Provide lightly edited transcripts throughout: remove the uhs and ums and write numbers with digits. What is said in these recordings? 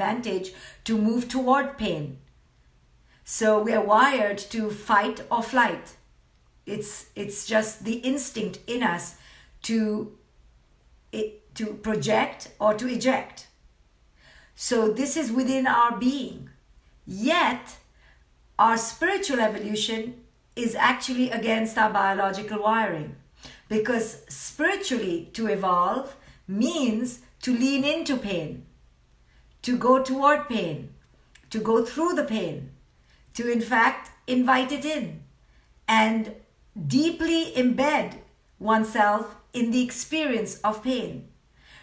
advantage to move toward pain. So we are wired to fight or flight. It's just the instinct in us to project or to eject. So this is within our being. Yet, our spiritual evolution is actually against our biological wiring. Because spiritually, to evolve means to lean into pain, to go toward pain, to go through the pain, to in fact invite it in and deeply embed oneself in the experience of pain.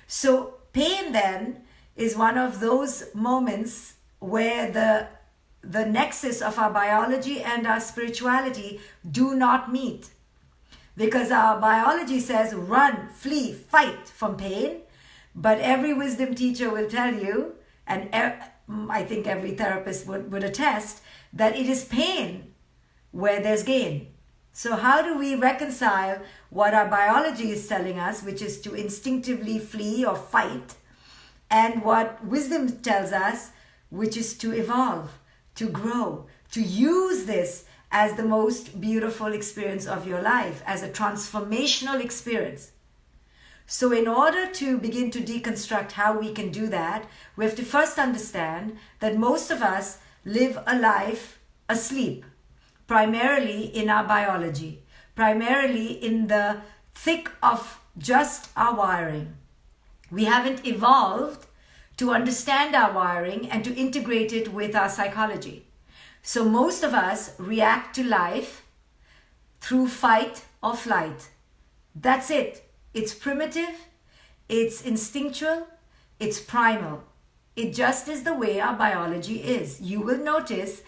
So pain then is one of those moments where the nexus of our biology and our spirituality do not meet. Because our biology says run, flee, fight from pain, but every wisdom teacher will tell you, and I think every therapist would attest, that it is pain where there's gain. So how do we reconcile what our biology is telling us, which is to instinctively flee or fight, and what wisdom tells us, which is to evolve, to grow, to use this as the most beautiful experience of your life, as a transformational experience. So in order to begin to deconstruct how we can do that, we have to first understand that most of us live a life asleep, primarily in our biology, primarily in the thick of just our wiring. We haven't evolved to understand our wiring and to integrate it with our psychology. So most of us react to life through fight or flight. That's it. It's primitive, it's instinctual, it's primal. It just is the way our biology is. You will notice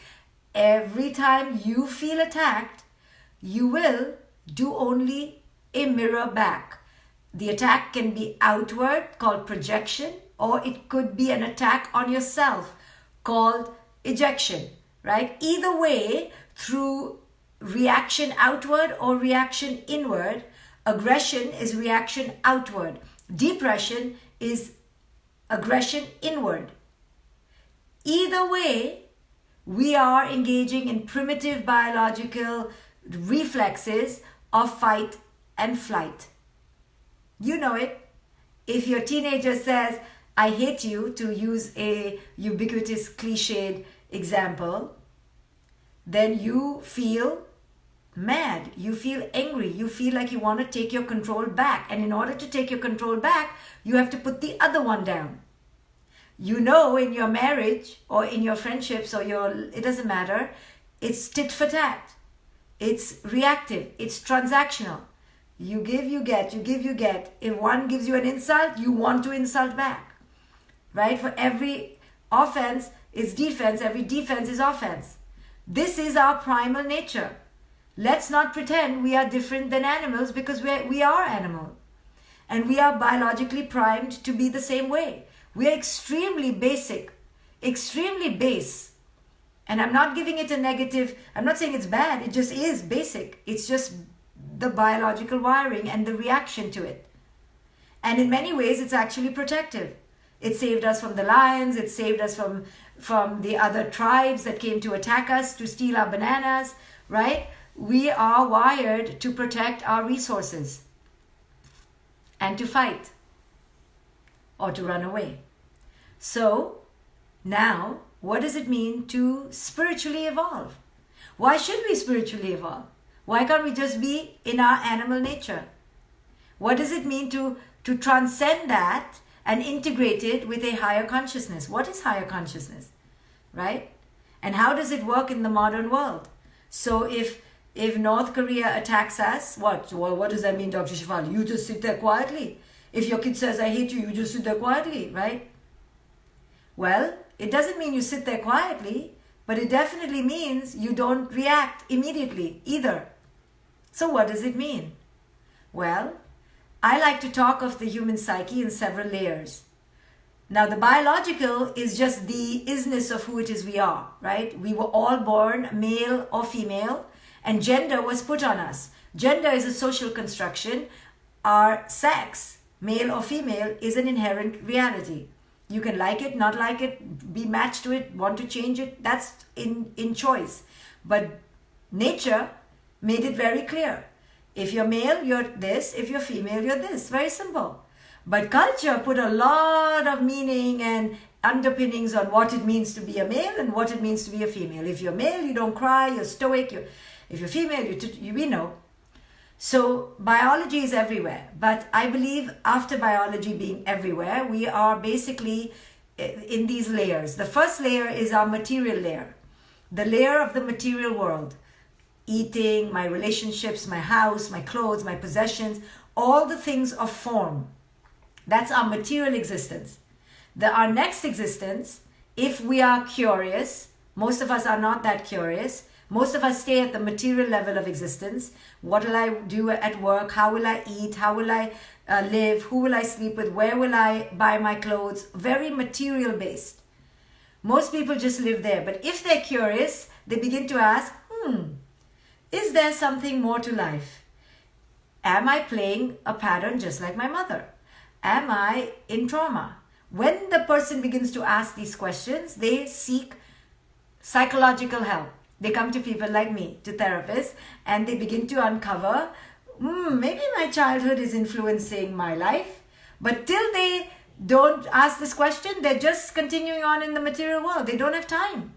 every time you feel attacked, you will do only a mirror back. The attack can be outward, called projection, or it could be an attack on yourself, called ejection, right? Either way, through reaction outward or reaction inward, aggression is reaction outward. Depression is aggression inward. Either way, we are engaging in primitive biological reflexes of fight and flight. You know it. If your teenager says, I hate you, to use a ubiquitous cliched example, then you feel mad, you feel angry, you feel like you want to take your control back. And in order to take your control back, you have to put the other one down. You know, in your marriage or in your friendships or it doesn't matter, it's tit for tat. It's reactive, it's transactional. You give, you get, you give, you get. If one gives you an insult, you want to insult back, right? For every offense is defense, every defense is offense. This is our primal nature. Let's not pretend we are different than animals, because we are animal. And we are biologically primed to be the same way. We are extremely basic, extremely base. And I'm not giving it a negative, I'm not saying it's bad, it just is basic. It's just the biological wiring and the reaction to it. And in many ways, it's actually protective. It saved us from the lions, it saved us from the other tribes that came to attack us, to steal our bananas, right? We are wired to protect our resources and to fight or to run away. So now, what does it mean to spiritually evolve? Why should we spiritually evolve? Why can't we just be in our animal nature? What does it mean to transcend that and integrate it with a higher consciousness? What is higher consciousness, right? And how does it work in the modern world? So if North Korea attacks us, what does that mean, Dr. Shefali? You just sit there quietly. If your kid says, I hate you, you just sit there quietly, right? Well, it doesn't mean you sit there quietly, but it definitely means you don't react immediately either. So what does it mean? Well, I like to talk of the human psyche in several layers. Now, the biological is just the isness of who it is we are, right? We were all born male or female, and gender was put on us. Gender is a social construction. Our sex, male or female, is an inherent reality. You can like it, not like it, be matched to it, want to change it. That's in choice. But nature made it very clear. If you're male, you're this. If you're female, you're this. Very simple. But culture put a lot of meaning and underpinnings on what it means to be a male and what it means to be a female. If you're male, you don't cry, you're stoic. If you're female, we know. So biology is everywhere. But I believe after biology being everywhere, we are basically in these layers. The first layer is our material layer. The layer of the material world. Eating, my relationships, my house, my clothes, my possessions, all the things of form. That's our material existence. Our next existence, if we are curious, most of us are not that curious. Most of us stay at the material level of existence. What will I do at work? How will I eat? How will I live? Who will I sleep with? Where will I buy my clothes? Very material based. Most people just live there. But if they're curious, they begin to ask, is there something more to life? Am I playing a pattern just like my mother? Am I in trauma? When the person begins to ask these questions, they seek psychological help. They come to people like me, to therapists, and they begin to uncover, maybe my childhood is influencing my life. But till they don't ask this question, they're just continuing on in the material world. They don't have time.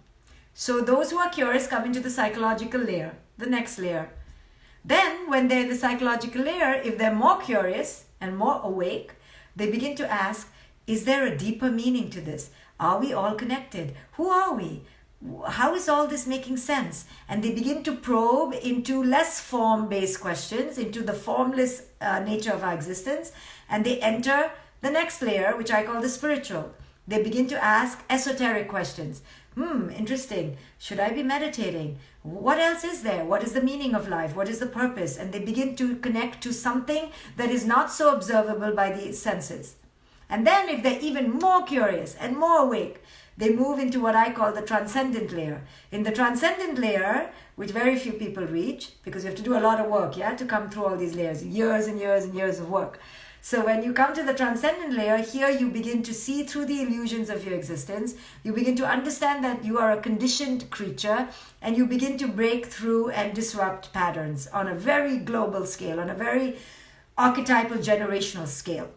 So those who are curious come into the psychological layer, the next layer. Then when they're in the psychological layer, if they're more curious and more awake, they begin to ask, is there a deeper meaning to this? Are we all connected? Who are we? How is all this making sense? And they begin to probe into less form-based questions, into the formless nature of our existence, and they enter the next layer, which I call the spiritual. They begin to ask esoteric questions. Interesting. Should I be meditating? What else is there? What is the meaning of life? What is the purpose? And they begin to connect to something that is not so observable by the senses. And then if they're even more curious and more awake, they move into what I call the transcendent layer. In the transcendent layer, which very few people reach, because you have to do a lot of work, to come through all these layers, years and years and years of work. So when you come to the transcendent layer, here you begin to see through the illusions of your existence. You begin to understand that you are a conditioned creature, and you begin to break through and disrupt patterns on a very global scale, on a very archetypal generational scale.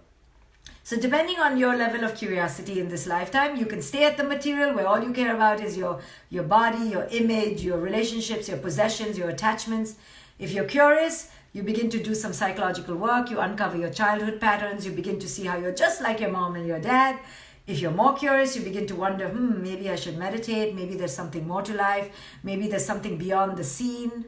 So depending on your level of curiosity in this lifetime, you can stay at the material where all you care about is your body, your image, your relationships, your possessions, your attachments. If you're curious, you begin to do some psychological work, you uncover your childhood patterns, you begin to see how you're just like your mom and your dad. If you're more curious, you begin to wonder, maybe I should meditate, maybe there's something more to life, maybe there's something beyond the scene.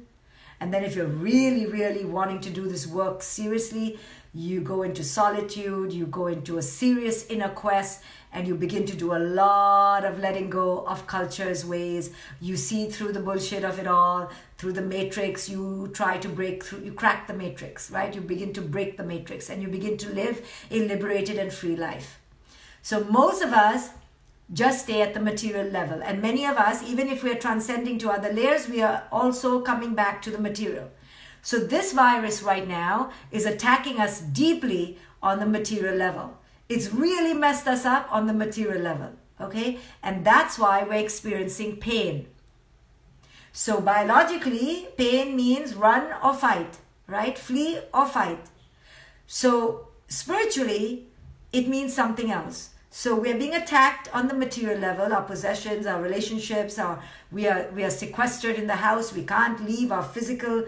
And then if you're really, really wanting to do this work seriously, you go into solitude, you go into a serious inner quest, and you begin to do a lot of letting go of culture's ways. You see through the bullshit of it all, through the matrix, you try to break through, you crack the matrix, right? You begin to break the matrix and you begin to live a liberated and free life. So most of us just stay at the material level. And many of us, even if we're transcending to other layers, we are also coming back to the material. So this virus right now is attacking us deeply on the material level. It's really messed us up on the material level, okay? And that's why we're experiencing pain. So biologically, pain means run or fight, right? Flee or fight. So spiritually, it means something else. So we're being attacked on the material level, our possessions, our relationships, we are sequestered in the house, we can't leave, our physical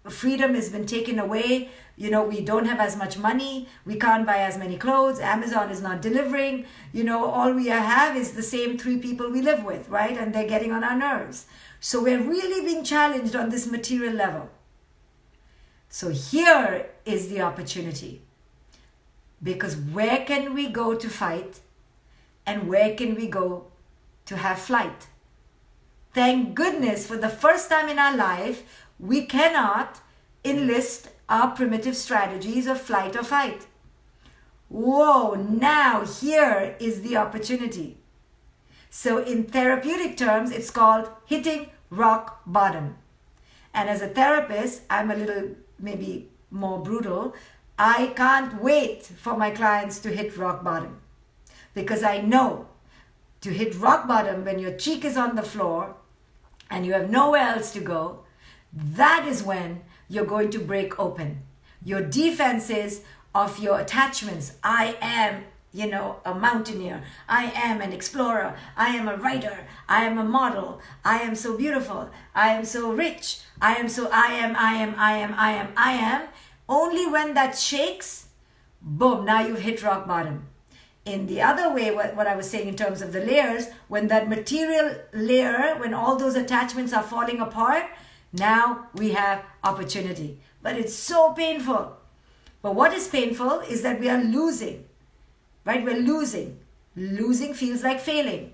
freedom has been taken away. We don't have as much money, we can't buy as many clothes, Amazon is not delivering, all we have is the same 3 people we live with, right? And they're getting on our nerves. So we're really being challenged on this material level. So here is the opportunity. Because where can we go to fight and where can we go to have flight? Thank goodness for the first time in our life, we cannot enlist our primitive strategies of flight or fight. Whoa, now here is the opportunity. So in therapeutic terms, it's called hitting rock bottom. And as a therapist, I'm a little maybe more brutal. I can't wait for my clients to hit rock bottom. because I know to hit rock bottom when your cheek is on the floor and you have nowhere else to go, that is when you're going to break open. Your defenses of your attachments. I am, a mountaineer. I am an explorer. I am a writer. I am a model. I am so beautiful. I am so rich. I am. Only when that shakes, boom, now you've hit rock bottom. In the other way, what I was saying in terms of the layers, when that material layer, when all those attachments are falling apart, now we have opportunity. But it's so painful. But what is painful is that we are losing, right? We're losing. Losing feels like failing.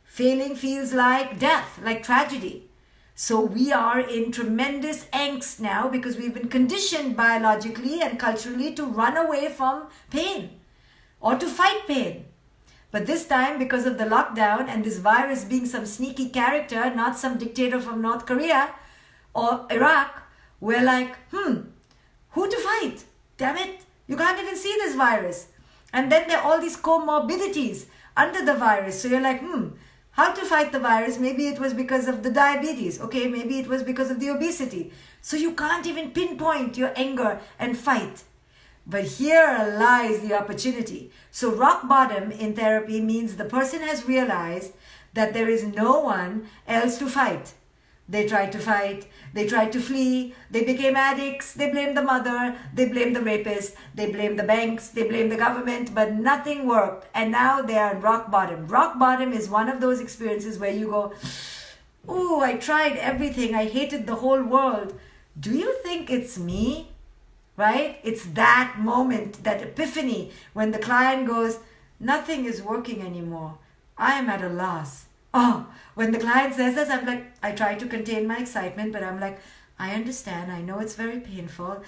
Failing feels like death, like tragedy. So we are in tremendous angst now because we've been conditioned biologically and culturally to run away from pain or to fight pain. But this time, because of the lockdown and this virus being some sneaky character, not some dictator from North Korea or Iraq, we're like, who to fight? Damn it, you can't even see this virus. And then there are all these comorbidities under the virus. So you're like, how to fight the virus? Maybe it was because of the diabetes. Okay, maybe it was because of the obesity. So you can't even pinpoint your anger and fight. But here lies the opportunity. So rock bottom in therapy means the person has realized that there is no one else to fight. They tried to fight, they tried to flee, they became addicts, they blamed the mother, they blamed the rapist, they blamed the banks, they blamed the government, but nothing worked. And now they are at rock bottom. Rock bottom is one of those experiences where you go, ooh, I tried everything, I hated the whole world. Do you think it's me? Right? It's that moment, that epiphany, when the client goes, nothing is working anymore. I am at a loss. Oh, when the client says this, I'm like, I try to contain my excitement, but I'm like, I understand. I know it's very painful,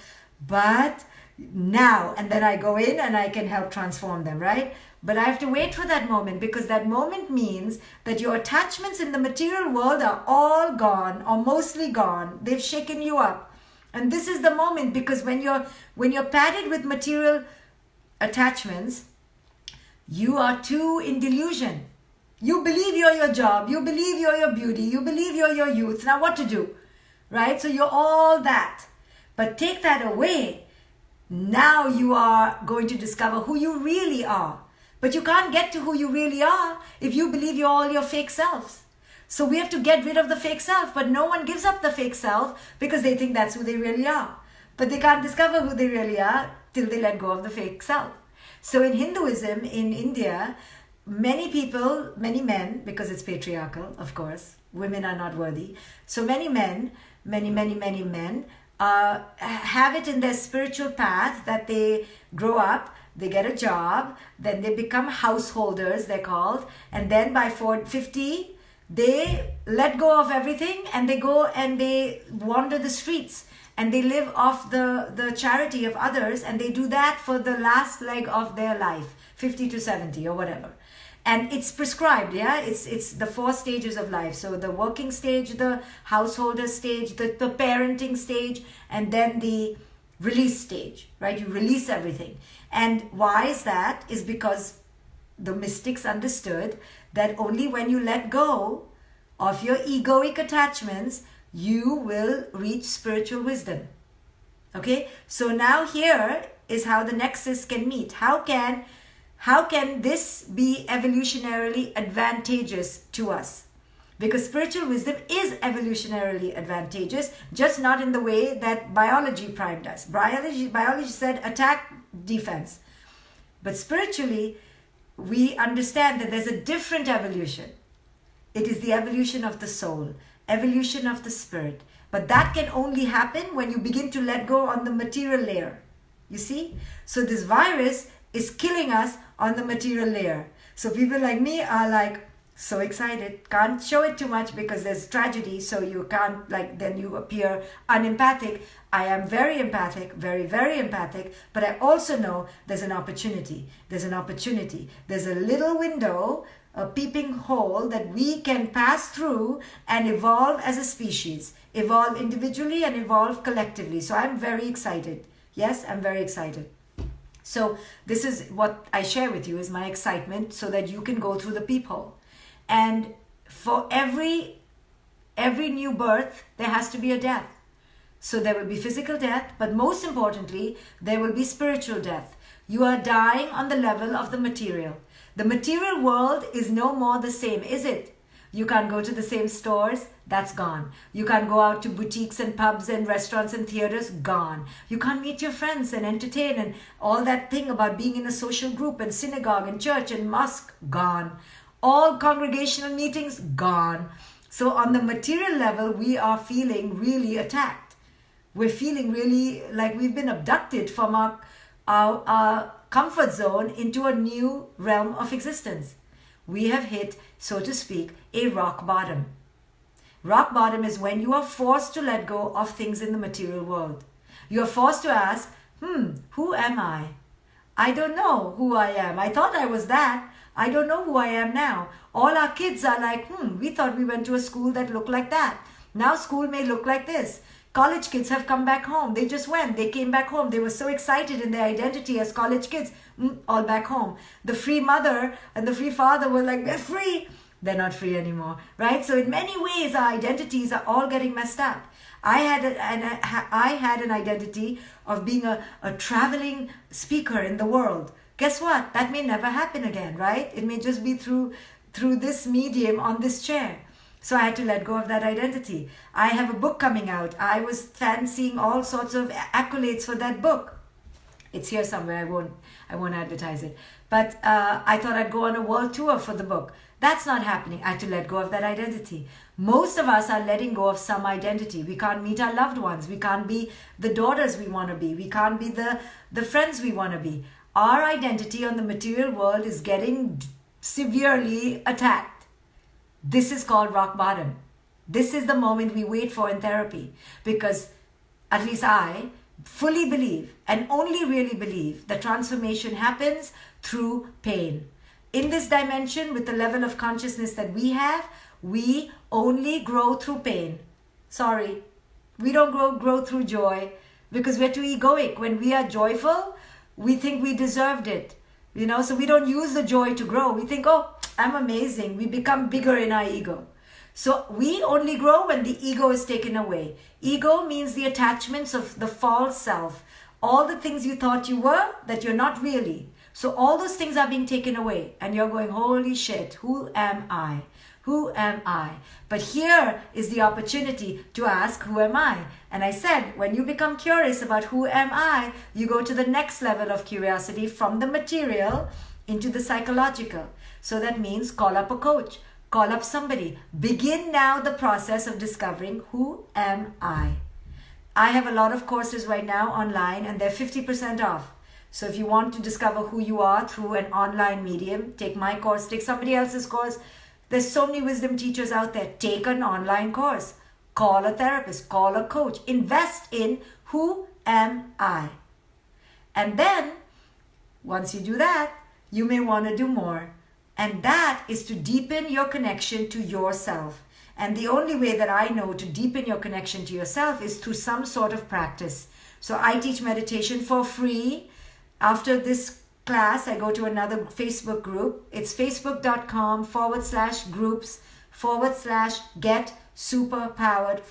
but now, and then I go in and I can help transform them, right? But I have to wait for that moment, because that moment means that your attachments in the material world are all gone or mostly gone. They've shaken you up. And this is the moment, because when you're padded with material attachments, you are too in delusion. You believe you're your job, you believe you're your beauty, you believe you're your youth. Now what to do, right? So you're all that. But take that away. Now you are going to discover who you really are. But you can't get to who you really are if you believe you're all your fake selves. So we have to get rid of the fake self, but no one gives up the fake self because they think that's who they really are. But they can't discover who they really are till they let go of the fake self. So in Hinduism, in India, many people, many men, because it's patriarchal, of course, women are not worthy. So many men, many men, have it in their spiritual path that they grow up, they get a job, then they become householders, they're called, and then by 50, they let go of everything and they go and they wander the streets and they live off the charity of others, and they do that for the last leg of their life, 50 to 70 or whatever. And it's prescribed, yeah? It's the 4 stages of life. So the working stage, the householder stage, the parenting stage, and then the release stage, right? You release everything. And why is that? Is because the mystics understood that only when you let go of your egoic attachments, you will reach spiritual wisdom. Okay? So now here is how the nexus can meet. How can this be evolutionarily advantageous to us? Because spiritual wisdom is evolutionarily advantageous, just not in the way that biology primed us. Biology said attack, defense. But spiritually, we understand that there's a different evolution. It is the evolution of the soul, evolution of the spirit. But that can only happen when you begin to let go on the material layer. You see? So this virus is killing us on the material layer. So people like me are like so excited, can't show it too much because there's tragedy, so you can't, like, then you appear unempathic. I am very empathic, very, very empathic, but I also know there's an opportunity. There's a little window, a peeping hole that we can pass through and evolve as a species, evolve individually and evolve collectively. So I'm very excited. Yes, I'm very excited. So this is what I share with you, is my excitement, so that you can go through the peephole. And for every new birth, there has to be a death. So there will be physical death, but most importantly, there will be spiritual death. You are dying on the level of the material. The material world is no more the same, is it? You can't go to the same stores, that's gone. You can't go out to boutiques and pubs and restaurants and theaters, gone. You can't meet your friends and entertain and all that thing about being in a social group and synagogue and church and mosque, gone. All congregational meetings, gone. So on the material level, we are feeling really attacked. We're feeling really like we've been abducted from our comfort zone into a new realm of existence. We have hit, so to speak, a rock bottom. Rock bottom is when you are forced to let go of things in the material world. You are forced to ask, who am I? I don't know who I am. I thought I was that. I don't know who I am now. All our kids are like, we thought we went to a school that looked like that. Now school may look like this. College kids have come back home. They just went. They came back home. They were so excited in their identity as college kids. All back home. The free mother and the free father were like, they're free. They're not free anymore, right? So in many ways, our identities are all getting messed up. I had an identity of being a traveling speaker in the world. Guess what? That may never happen again, right? It may just be through this medium on this chair. So I had to let go of that identity. I have a book coming out. I was fancying all sorts of accolades for that book. It's here somewhere. I won't advertise it. But I thought I'd go on a world tour for the book. That's not happening. I had to let go of that identity. Most of us are letting go of some identity. We can't meet our loved ones. We can't be the daughters we want to be. We can't be the friends we want to be. Our identity on the material world is getting severely attacked. This is called rock bottom. This is the moment we wait for in therapy, because at least I fully believe and only really believe that transformation happens through pain. In this dimension, with the level of consciousness that we have, we only grow through pain. Sorry, we don't grow through joy, because we're too egoic. When we are joyful, we think we deserved it. So we don't use the joy to grow. We think, oh, I'm amazing. We become bigger in our ego. So we only grow when the ego is taken away. Ego means the attachments of the false self. All the things you thought you were that you're not really. So all those things are being taken away. And you're going, holy shit, who am I? Who am I? But here is the opportunity to ask, who am I? And I said, when you become curious about who am I, you go to the next level of curiosity from the material into the psychological. So that means call up a coach, call up somebody. Begin now the process of discovering, who am I? I have a lot of courses right now online, and they're 50% off. So if you want to discover who you are through an online medium, take my course, take somebody else's course. There's so many wisdom teachers out there. Take an online course. Call a therapist. Call a coach. Invest in, who am I? And then, once you do that, you may want to do more. And that is to deepen your connection to yourself. And the only way that I know to deepen your connection to yourself is through some sort of practice. So I teach meditation for free. After this class, I go to another Facebook group. It's facebook.com/groups/get superpowered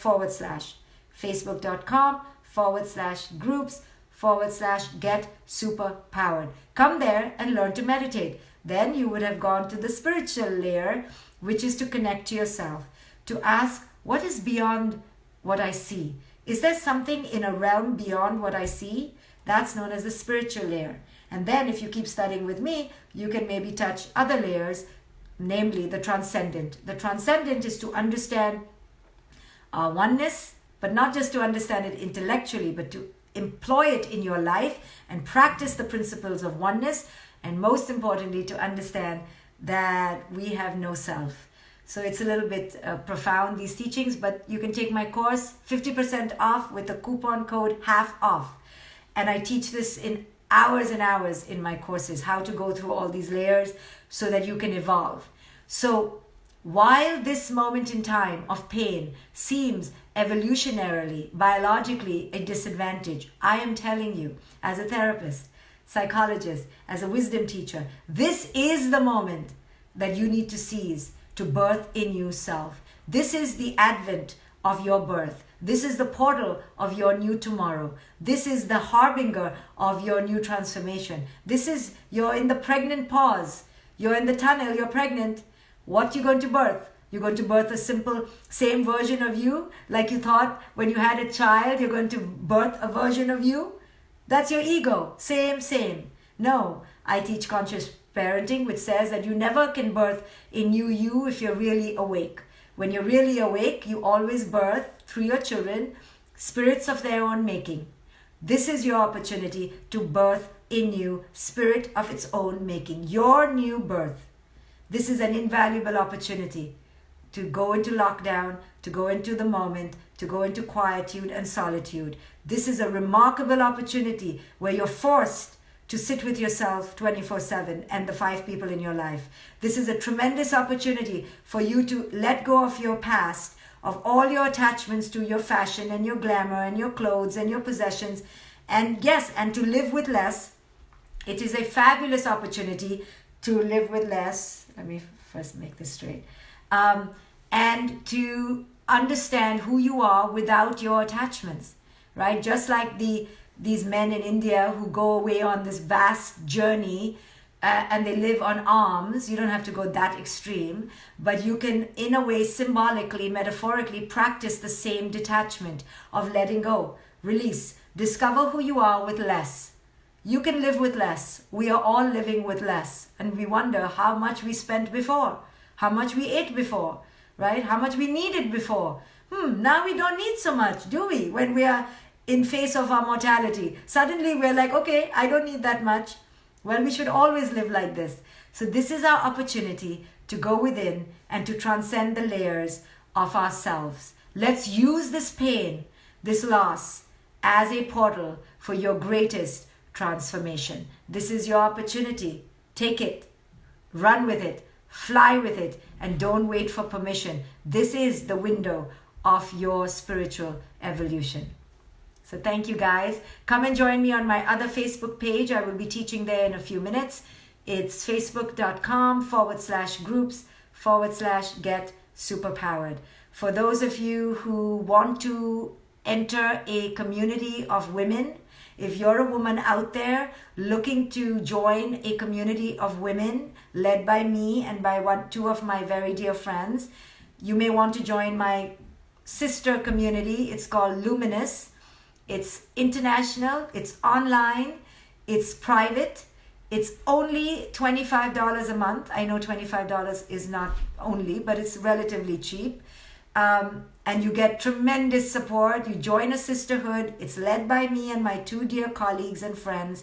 facebook.com/groups/get superpowered. Come there and learn to meditate. Then you would have gone to the spiritual layer, which is to connect to yourself, to ask, what is beyond what I see? Is there something in a realm beyond what I see? That's known as the spiritual layer. And then if you keep studying with me, you can maybe touch other layers, namely the transcendent. The transcendent is to understand oneness, but not just to understand it intellectually, but to employ it in your life and practice the principles of oneness, and most importantly, to understand that we have no self. So it's a little bit profound, these teachings, but you can take my course 50% off with the coupon code HALF-OFF. And I teach this in hours and hours in my courses, how to go through all these layers so that you can evolve. So while this moment in time of pain seems evolutionarily, biologically a disadvantage, I am telling you as a therapist psychologist, as a wisdom teacher. This is the moment that you need to seize to birth in you self. This is the advent of your birth. This is the portal of your new tomorrow. This is the harbinger of your new transformation. You're in the pregnant pause. You're in the tunnel, you're pregnant. What you going to birth? You're going to birth a simple, same version of you, like you thought when you had a child, you're going to birth a version of you? That's your ego. Same. No, I teach conscious parenting, which says that you never can birth a new you if you're really awake. When you're really awake, you always birth through your children spirits of their own making. This is your opportunity to birth in you spirit of its own making, your new birth. This is an invaluable opportunity to go into lockdown, to go into the moment, to go into quietude and solitude. This is a remarkable opportunity where you're forced to sit with yourself 24/7 and the 5 people in your life. This is a tremendous opportunity for you to let go of your past, of all your attachments to your fashion and your glamour and your clothes and your possessions, and to live with less. It is a fabulous opportunity to live with less. Let me first make this straight. And to understand who you are without your attachments, right? Just like these men in India who go away on this vast journey and they live on alms. You don't have to go that extreme, but you can, in a way, symbolically, metaphorically, practice the same detachment of letting go, release, discover who you are with less. You can live with less. We are all living with less. And we wonder how much we spent before, how much we ate before, right? How much we needed before. Now we don't need so much, do we? When we are in face of our mortality, suddenly we're like, okay, I don't need that much. Well, we should always live like this. So this is our opportunity to go within and to transcend the layers of ourselves. Let's use this pain, this loss, as a portal for your greatest transformation. This is your opportunity. Take it, run with it, fly with it, and don't wait for permission. This is the window of your spiritual evolution. So thank you guys. Come and join me on my other Facebook page. I will be teaching there in a few minutes. It's facebook.com/groups/get superpowered. For those of you who want to enter a community of women, if you're a woman out there looking to join a community of women led by me and by two of my very dear friends, you may want to join my sister community. It's called Luminous. It's international, it's online, it's private, it's only $25 a month. I know $25 is not only, but it's relatively cheap. And you get tremendous support. You join a sisterhood. It's led by me and my 2 dear colleagues and friends.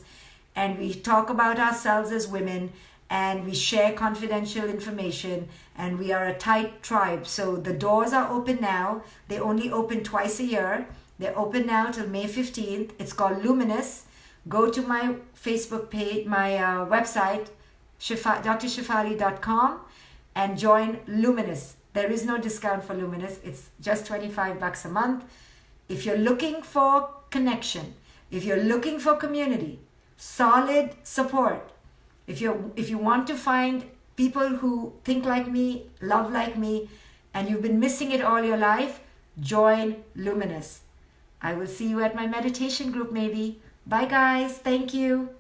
And we talk about ourselves as women, and we share confidential information, and we are a tight tribe. So the doors are open now. They only open twice a year. They're open now till May 15th. It's called Luminous. Go to my Facebook page, my website, drshefali.com, and join Luminous. There is no discount for Luminous. It's just $25 a month. If you're looking for connection, if you're looking for community, solid support, if you want to find people who think like me, love like me, and you've been missing it all your life, join Luminous. I will see you at my meditation group maybe. Bye guys. Thank you.